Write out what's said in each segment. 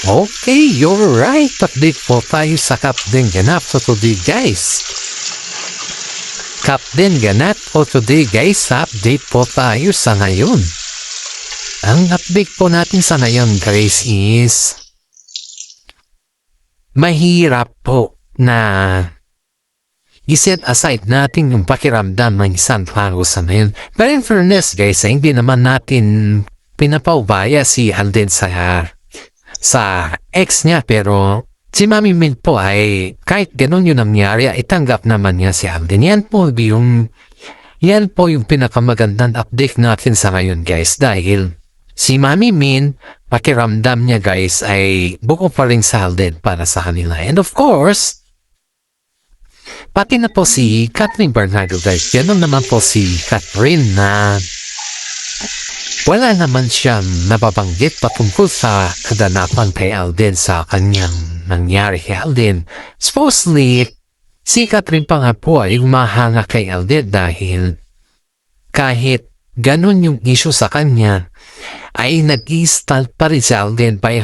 Okay, you're right. Update po tayo sa Captain Ganap for today, guys. Captain Ganap for today, guys. Update po tayo sa ngayon. Ang update po natin sa ngayon, guys, is mahirap po na i-set aside natin yung pakiramdam ng isang tao sa ngayon. Pero in fairness, guys, hindi naman natin pinapaubaya si Alden sa ex niya, pero si Mami Min po ay kahit ganun yung nangyari ay tanggap naman niya si Alden. Yan po yung pinakamagandang update natin sa ngayon, guys, dahil si Mami Min, pakiramdam niya, guys, ay buko pa rin sa Alden para sa kanila. And of course, pati na po si Catherine Bernardo, guys. Ganun naman po si Catherine na wala naman siyang nababanggit patungkol sa kaganapan kay Alden sa kanyang nangyari kay Alden. Supposedly, si Catherine pa nga po ay umahanga kay Alden dahil kahit ganun yung issue sa kanya, ay nag-i-stand pa rin si Alden by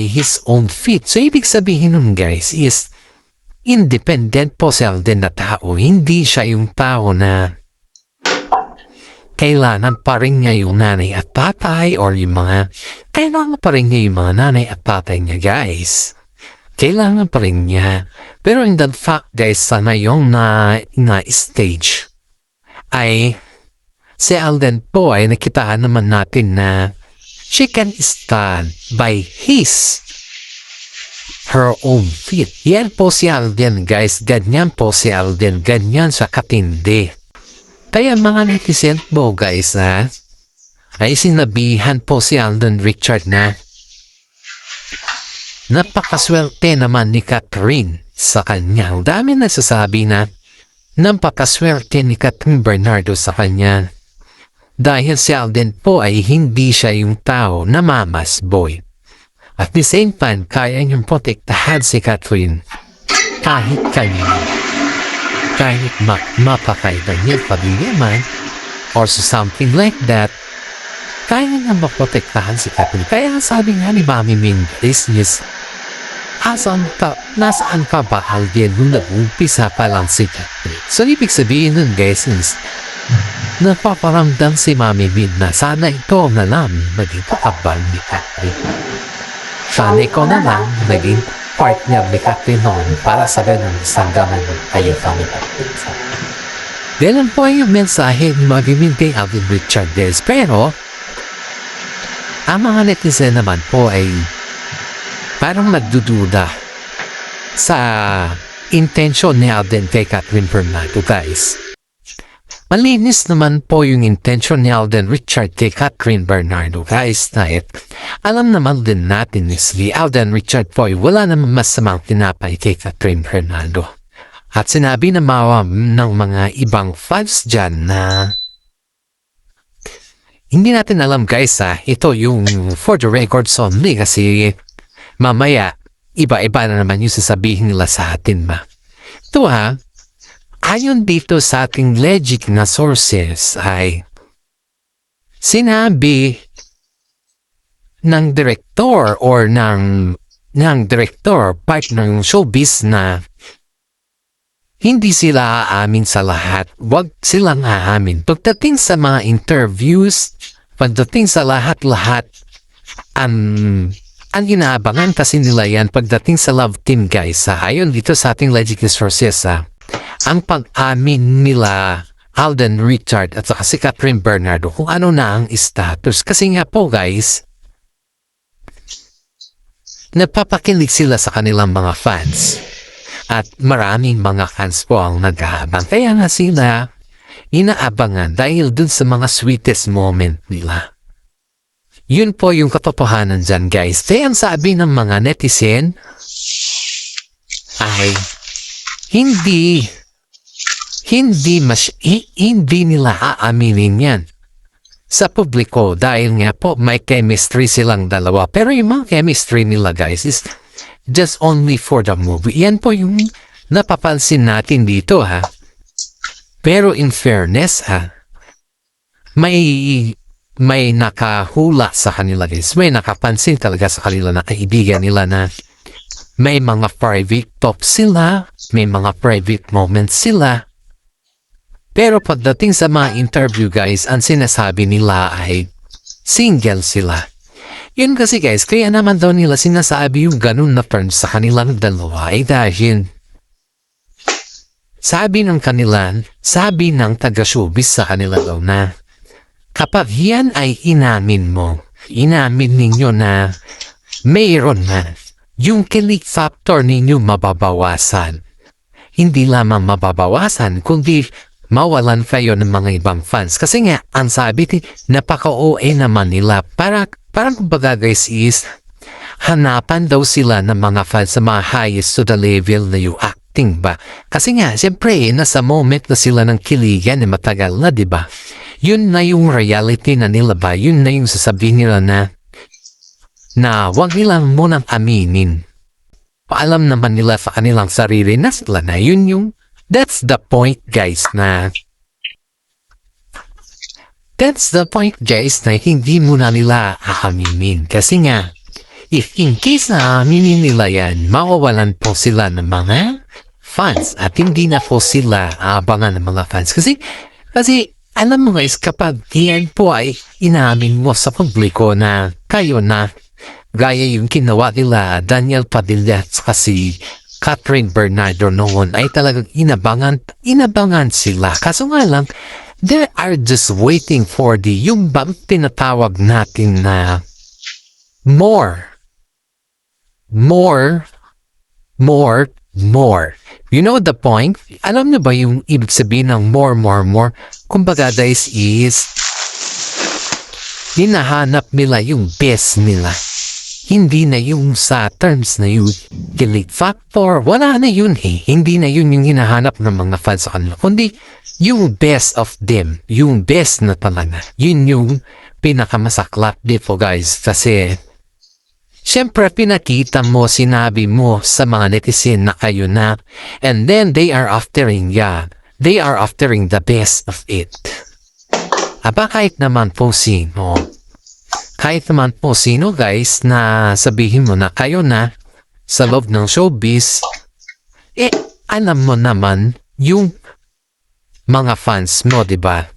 his own feet. So, ibig sabihin nun, guys, is independent po si Alden na tao. Hindi siya yung tao na kailangan pa rin niya yung nanay at tatay or yung mga kailangan pa rin niya yung mga nanay at tatay niya, guys. Kailangan pa rin niya. Pero in that fact, guys, sana yung na stage ay si Alden po ay nakitaan naman natin na she can stand by her own feet. Yan po si Alden, guys. Ganyan po si Alden. Ganyan sa katindi. Kaya mga netizen po, guys, ay sinabihan po si Alden Richard na napakaswerte naman ni Catherine sa kanya. Ang dami nagsasabi na napakaswerte ni Catherine Bernardo sa kanya. Dahil si Alden po ay hindi siya yung tao na mama's boy. At the same time, kaya niyang protektahan si Catherine kahit kanina. Kahit mapakailan niya pamilya man or something like that, kaya niyang maprotektahan si Catherine. Kaya sabi nga ni Mami Min, nasaan ka ba, Alden, nung nag-umpisa pa lang si Catherine? So, ibig sabihin nun, guys, is napaparamdam si Mami Min na sana ito na lang maging kakabal ni Catherine. Sana ikaw na lang naging partner ni Catherine noon para sa ganun isang gaman kayo kami Catherine. Ganun po yung mensahe ni Mami Min kay Alden Richard Des. Pero, ang mga netizen naman po ay parang nagdududa sa intention ni Alden kay Catherine Bernardo, guys. Malinis naman po yung intention ni Alden Richard kay Catherine Bernardo, guys, dahil alam naman din natin si Alden Richard po ay wala naman masamang tinapay kay Catherine Bernardo. At sinabi na ng mga ibang fans dyan na hindi natin alam, guys, ito yung for the records only kasi mamaya iba-iba na naman yung sasabihin nila sa atin ba. Ito ayon dito sa ating legit na sources ay sinabi ng director or ng director partner ng showbiz na hindi sila aamin sa lahat. Huwag silang aamin. Pagdating sa mga interviews, pagdating sa lahat-lahat, ang inaabangan kasi nila yan pagdating sa love team, guys. Ayon dito sa ating legit na sources, ang pag-amin nila Alden Richard at saka si Catherine Bernardo kung ano na ang status. Kasi nga po, guys, napapakilig sila sa kanilang mga fans. At maraming mga fans po ang nag-aabang. Kaya nga sila inaabangan dahil dun sa mga sweetest moment nila. Yun po yung katotohanan dyan, guys. Kaya ang sabi ng mga netizen ay hindi nila aaminin yan sa publiko dahil nga po may chemistry silang dalawa. Pero yung mga chemistry nila, guys, is just only for the movie. Yan po yung napapansin natin dito, Pero in fairness, may may nakahula sa kanila guys. May nakapansin talaga sa kanila na kaibigan nila na may mga private talk sila, may mga private moments sila. Pero pagdating sa mga interview guys, ang sinasabi nila ay single sila. Yun kasi guys, kaya naman daw nila sinasabi yung ganun na term sa kanilang dalawa ay dahil sabi ng taga-showbiz sa kanila daw na kapag yan ay inamin ninyo na mayroon na yung kilig factor ninyo mababawasan. Hindi lamang mababawasan, kundi mawalan kayo ng mga ibang fans. Kasi nga, ang sabi napaka-OA naman nila. Parang kumbaga guys is, hanapan daw sila ng mga fans sa mga highest to the level na yung acting ba. Kasi nga, siyempre, nasa moment na sila ng kiligan na matagal na, di ba? Yun na yung reality na nila ba? Yun na yung sasabihin nila na wag nilang munang aminin. Paalam naman nila sa kanilang sarili na sila na yun yung that's the point guys na hindi muna nila aaminin. Kasi nga, if in case na aminin nila yan, mawawalan po sila ng mga fans at hindi na po sila aabangan ng mga fans. Kasi alam mo guys, kapag yan po ay inamin mo sa publiko na kayo na gaya yung ginawa nila Daniel Padilla at si Catherine Bernardo noon ay talagang inabangan sila. Kaso nga lang, they are just waiting for yung bang tinatawag natin na more. You know the point? Alam niyo ba yung ibig sabihin ng more? Kumbaga guys is hinahanap nila yung best nila. Hindi na yung sa terms na yung kilig factor. Wala na yun eh. Hindi na yun yung hinahanap ng mga fans sa kanila. Kundi yung best of them. Yung best na talaga. Yun yung pinakamasaklap dito guys. Kasi syempre pinakita mo, sinabi mo sa mga netizen na kayo na and then they are aftering the best of it. Aba kahit naman po sino guys na sabihin mo na kayo na sa loob ng showbiz, alam mo naman yung mga fans mo, diba?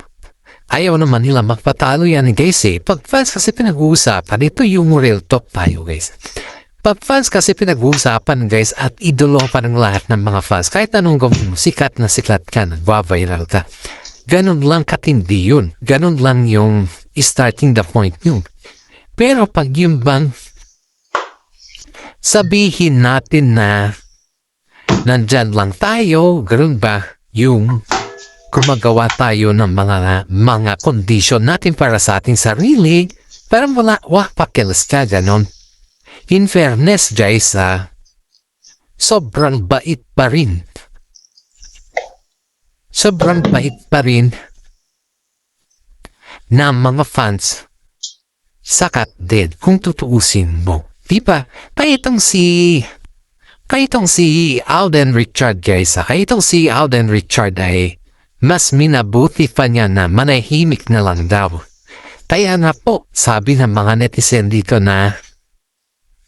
Ayaw naman nila magpatalo yan guys eh. Pag fans kasi pinag-uusapan, ito yung real talk tayo guys. Pag fans kasi pinag-uusapan guys at idolo pa ng lahat ng mga fans, kahit anong gawin mo, sikat na sikat ka, nagwa-viral ka. Ganun lang katindi yun. Ganun lang yung starting the point yun. Pero pag yung bang sabihin natin na nandyan lang tayo, ganun ba, yung gumagawa tayo ng mga kondisyon natin para sa ating sarili, parang wala pakialas ka, ganon. In fairness, guys, sobrang bait pa rin. Sobrang bait pa rin na mga fans sakat din kung tutuusin mo. Diba? Kaitong si Alden Richard guys. Kaitong si Alden Richard ay mas minabuti pa niya na manahimik na lang daw. Kaya na po, sabi ng mga netizen dito na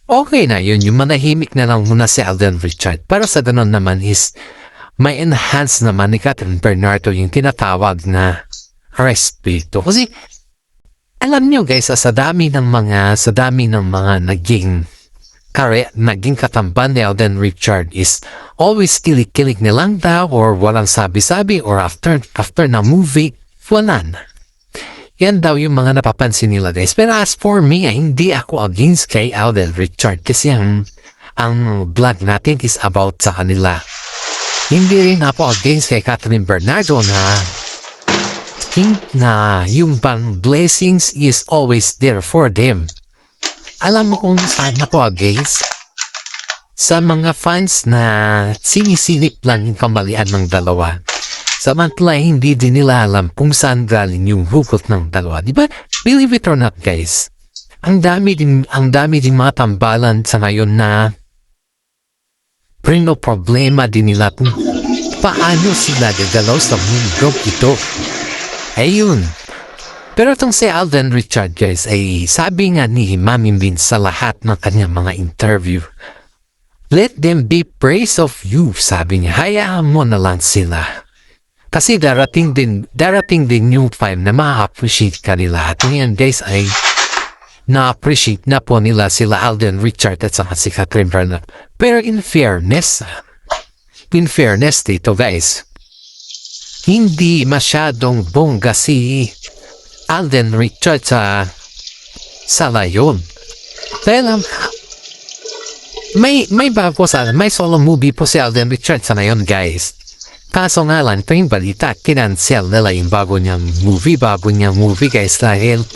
okay na yun, yung manahimik na lang muna si Alden Richard. Para sa ganun naman is may enhance naman ni Catherine Bernardo yung tinatawag na respeto. Kasi alam nyo guys, sa dami ng mga naging katamban ni Alden Richard is always kilig-kilig nilang daw or walang sabi-sabi or after na movie, wala na. Yan daw yung mga napapansin nila guys. Pero as for me, hindi ako against kay Alden Richard kasi ang vlog natin is about sa kanila. Hindi rin ako against kay Catherine Bernardo na yung bang blessings is always there for them. Alam mo kung saan ako against? Sa mga fans na sinisilip lang yung kamalian ng dalawa. Samantala hindi din nila alam kung saan galing yung hugot ng dalawa. Diba? Believe it or not guys. Ang dami din mga tambalan sa ngayon na problema din nila kung paano sila gagalaw sa mundo ito. Ayun. Pero itong si Alden Richard guys ay sabi nga ni Mami Min sa lahat ng kanyang mga interview, let them be praise of you, sabi niya, hayaan mo na lang sila. Kasi darating din yung time na ma-appreciate ka nila. At ngayon guys ay na-appreciate na po nila sila Alden Richard at saka si Catherine Bernardo. Pero in fairness dito guys, hindi masyadong bongga si Alden Richard sa layon. Dahil may solo movie po si Alden Richard sa ngayon guys. Kaso nga lang, ito yung balita, kinansel nila yung bago niyang movie guys dahil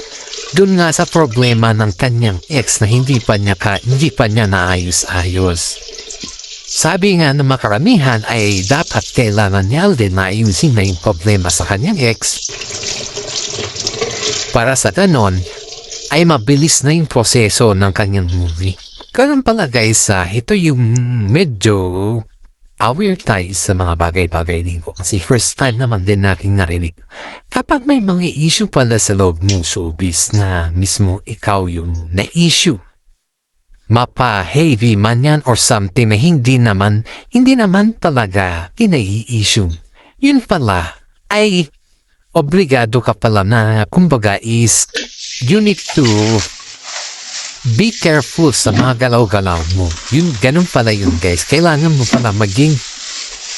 dun nga sa problema ng kanyang ex na hindi pa niya naayos-ayos. Sabi nga ng makaramihan ay dapat kailangan niya din na ayusin na yung problema sa kanyang ex. Para sa ganon, ay mabilis na yung proseso ng kanyang movie. Ganun pala guys, ito yung medyo aware tayo sa mga bagay-bagay dito. Kasi first time naman din natin narinig. Kapag may mga issue pala sa loob ng showbiz na mismo ikaw yung na-issue, mapa-heavy man yan or something na hindi naman talaga kinai-issue. Yun pala ay obligado ka pala na kumbaga is you need to be careful sa mga galaw-galaw mo. Ganun pala yun guys. Kailangan mo pala maging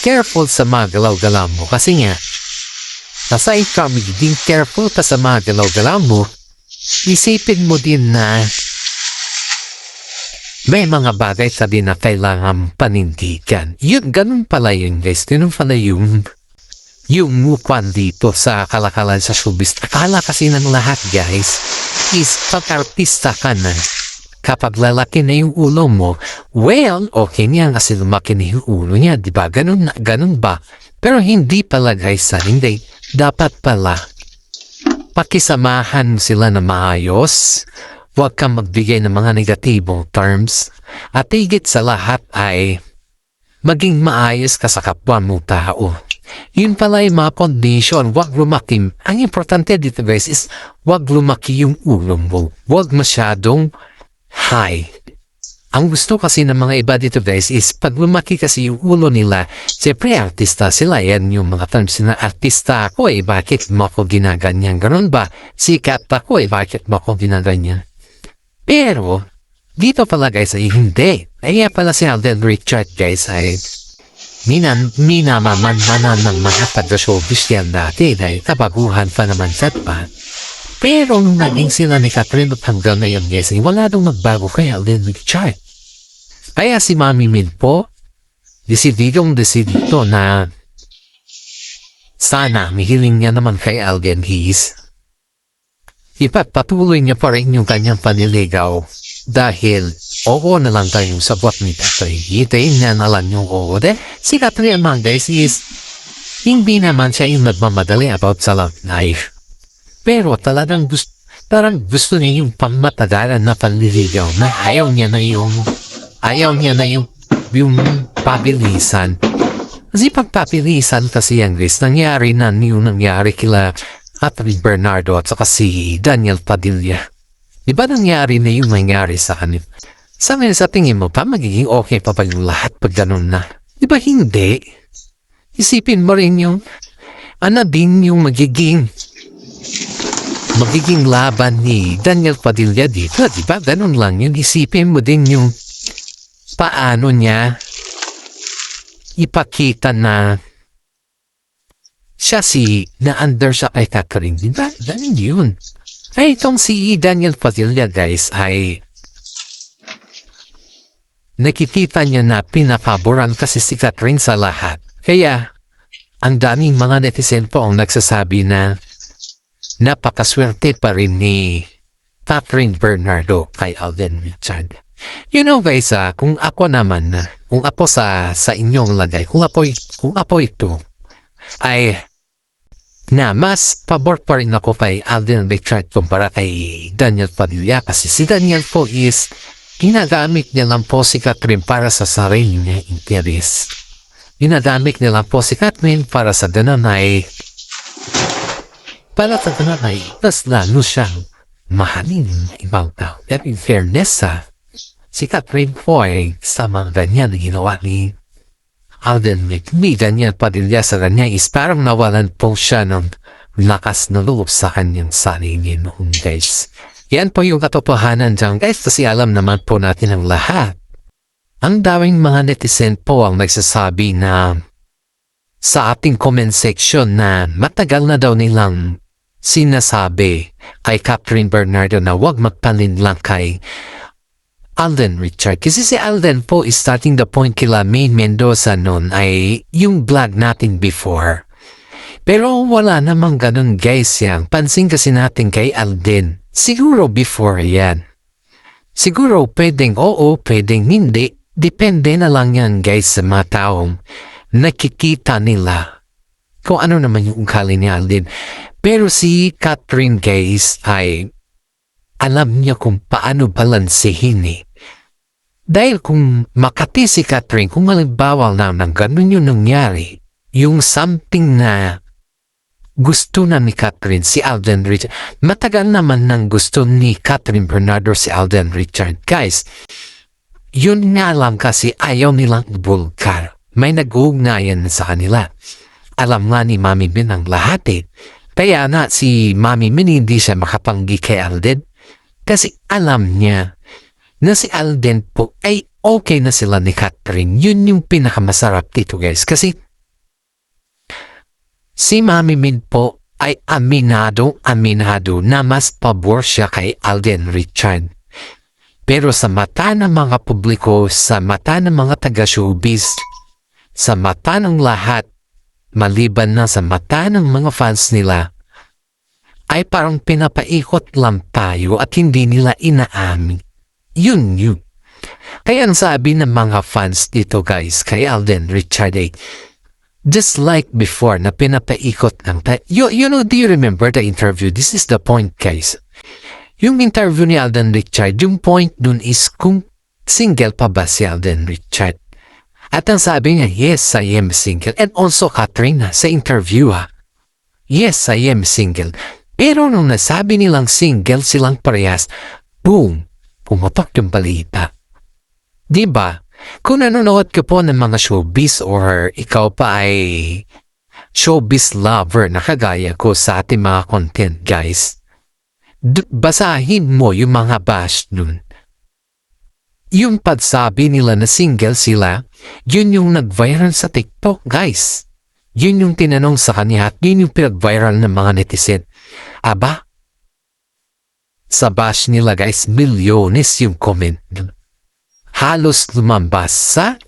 careful sa mga galaw-galaw mo. Kasi nga, nasa ikaw magiging careful ka sa mga galaw-galaw mo, isipin mo din na may mga bagay sa din na kailangan panindigan. Ganun pala yun guys. Ganun pala yung mupan dito sa kalakalan sa showbiz. Akala kasi ng lahat guys is pag-artista ka na. Kapag lalaki na yung ulo mo, well, okay niya kasi lumaki na yung ulo niya, di ba? Ganun ba? Pero hindi pala guys, hindi. Dapat pala, pakisamahan sila na maayos. Huwag kang magbigay ng mga negatibong terms. At higit sa lahat ay maging maayos ka sa kapwa mo tao. Yun pala yung mga condition, wag lumaki. Ang importante dito guys is wag lumaki yung ulo mo. Wag masyadong high. Ang gusto kasi ng mga iba dito guys is pag lumaki kasi yung ulo nila, siyempre artista sila. Yan yung mga terms na artista ako bakit mo ako ginaganyan? Ganun ba? Sikat ako bakit mo ako ginaganyan? Pero, dito pala guys ay hindi. Kaya pala si Alden Richard guys ay minamamanan ng mga taga-showbiz yan dati dahil kabaguhan pa naman sa pa. Pero nung naging sila ni Catherine at hanggang ngayon guys, wala nang magbago kay Alden Richard. Kaya si Mami Min po, desididong na sana mihiling niya naman kay Alden is ipagpatuloy niya pa rin yung kanyang paniligaw dahil oo na lang tayong sabot ni Tatay. Hitayin niya na lang yung oo. Si Catherine naman guys is hindi naman siya yung nagmamadali about sa love life. Pero talagang gusto niya yung pamatagalan na panliligaw na ayaw niya na yung pabilisan. Kasi pagpapilisan kasi yan guys, nangyari kila Catherine Bernardo at saka si Daniel Padilla. Di ba nangyari na yung nangyari sa kanila? Sa tingin mo pa magiging okay pa yung lahat pag ganun na? Di ba hindi? Isipin mo rin yung din yung magiging laban ni Daniel Padilla dito. Di ba ganun lang yun? Isipin mo din yung paano niya ipakita na siya na under siya kay Catherine. Di ba? Ganun yun. Ay, itong si Daniel Padilla guys ay nakikita niya na pinapaboran kasi si Catherine sa lahat. Kaya, ang daming mga netizen po ang nagsasabi na napakaswerte pa rin ni Catherine Bernardo kay Alden Richard. You know guys, kung ako sa inyong lagay, kung ako ito, ay na mas pabor pa rin ako kay Alden Richard kumpara kay Daniel Padilla kasi si Daniel po is ginagamit niya lang po si Catherine para sa sarili niya interes. Ginagamit niya lang po si Catherine para sa ganun ay Palata na ay mas lalo siyang mahalin ng ibang tao. Pero in fairness si Catherine po ay sa mga ganyan na ginawa ni Alden McBee, ganyan Padilla sa kanya is parang nawalan po siya ng lakas na loob sa kanyang sarili noon, guys. Yan po yung katotohanan dyan, guys, kasi alam naman po natin ang lahat. Ang daming mga netizen po ang nagsasabi na sa ating comment section na matagal na daw nilang sinasabi kay Catherine Bernardo na huwag magpalinlang kay Alden Richard. Kasi si Alden po is starting the point kila Maine Mendoza noon ay yung vlog natin before. Pero wala namang ganun, guys, yan. Pansin kasi natin kay Alden. Siguro before yan. Siguro pwedeng oo, pwedeng hindi. Depende na lang yan, guys, sa mga taong nakikita nila kung ano naman yung ugali ni Alden. Pero si Catherine, guys, ay alam niya kung paano balansehin eh. Dahil kung makati si Catherine, kung halimbawa lang ng ganun yung nangyari, yung something na gusto na ni Catherine si Alden Richard, matagal naman nang gusto ni Catherine Bernardo si Alden Richard. Guys, yun nga lang kasi ayaw nilang ibulgar. May nag-uugnayan sa kanila. Alam nga ni Mami Min ang lahat eh. Kaya na si Mami Min hindi siya makapanggi kay Alden. Kasi alam niya na si Alden po ay okay na sila ni Catherine. Yun yung pinakamasarap dito, guys. Kasi si Mami Min po ay aminado na mas pabor siya kay Alden Richard. Pero sa mata ng mga publiko, sa mata ng mga taga-showbiz, sa mata ng lahat, maliban na sa mata ng mga fans nila, ay parang pinapaikot lang tayo at hindi nila inaamin. Yun. Kaya ang sabi ng mga fans dito, guys, kay Alden Richard ay, just like before na pinapaikot lang tayo. You know, do you remember the interview? This is the point, guys. Yung interview ni Alden Richard, yung point dun is kung single pa ba si Alden Richard. At ang sabi niya, yes, I am single. And also Katrina sa interview yes, I am single. Pero nung nasabi nilang single silang parehas, boom, pumapak yung balita. Diba? Kung nanonood ka po ng mga showbiz or ikaw pa ay showbiz lover na kagaya ko sa ating mga content, guys, basahin mo yung mga bash nun. Yung pagsabi nila na single sila, yun yung nag-viral sa TikTok, guys. Yun yung tinanong sa kanya at yun yung pinag-viral ng mga netizen. Aba? Sa bash nila, guys, milyones yung comment. Halos lumambas sa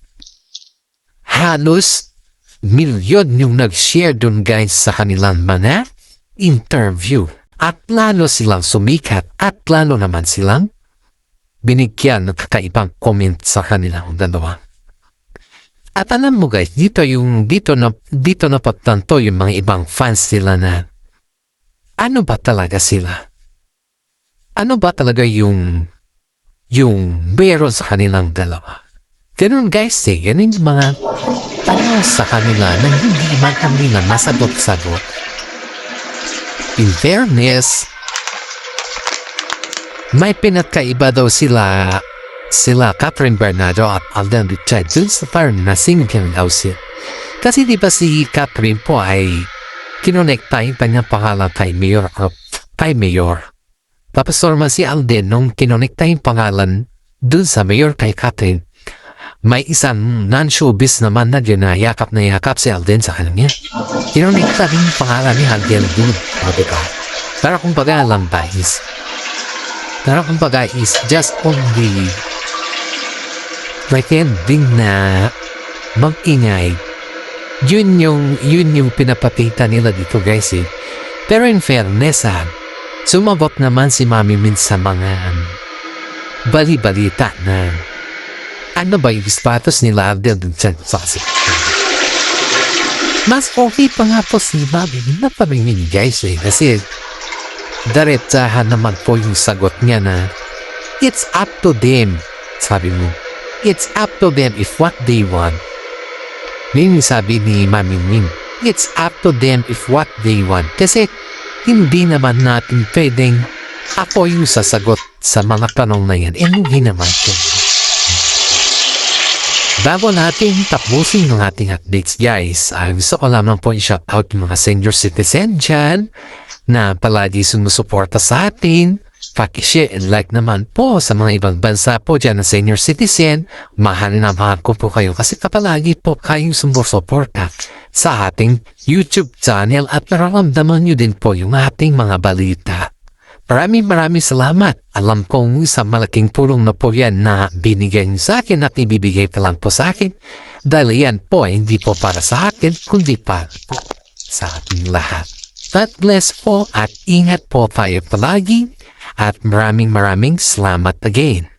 halos milyon yung nag-share dun, guys, sa kanilang mga interview. At lalo silang sumikat at lalo naman silang binigyan ng kakaibang comment sa kanilang dalawa. At alam mo, guys, dito na pagtanto yung mga ibang fans nila na ano ba talaga sila? Ano ba talaga yung meron sa kanilang dalawa? Ganun, guys, ganun yung mga tanong sa kanila na hindi man kanila masagot-sagot. In fairness, may pinagkaiba daw sila Catherine Bernardo at Alden Richard dun sa parang na single daw siya. Kasi di ba si Catherine po ay kinonekta yung kanyang pangalan kay Mayor. Tapos naman si Alden nung kinonekta yung pangalan dun sa Mayor kay Catherine, may isang non-showbiz naman na yakap si Alden sa kanya. Kinonekta rin yung pangalan ni Alden dun. Pero kung baga lang guys. Pero kung baga is just only pretending na mag-ingay. Yun yung pinapakita nila dito, guys eh. Pero in fairness sumabot naman si Mami Min sa mga bali-balita na ano ba yung status nila Alden sa mas okay pa nga po si Mami Min na pamingin, guys eh. Kasi diretsahan naman po yung sagot niya na it's up to them. Sabi mo, it's up to them if what they want. Yun yung sabi ni Mami Min, it's up to them if what they want. Kasi hindi naman natin pwedeng ako yung sasagot sa mga tanong na yan. Hindi naman po. Bago natin tapusin ng ating updates guys, gusto ko lamang po i-shout out yung mga senior citizen dyan na palagi sumusuporta sa atin. Paki-share and like naman po sa mga ibang bansa po dyan na senior citizen. Mahal na mahal ko po kayo kasi kapalagi po kayong sumusuporta sa ating YouTube channel at nararamdaman nyo din po yung ating mga balita. Maraming salamat. Alam kong isang malaking tulong na po yan na binigay niyo sa akin at ibibigay pa lang po sa akin. Dahil yan po hindi po para sa akin kundi para po sa ating lahat. God bless po at ingat po tayo palagi. At maraming salamat again.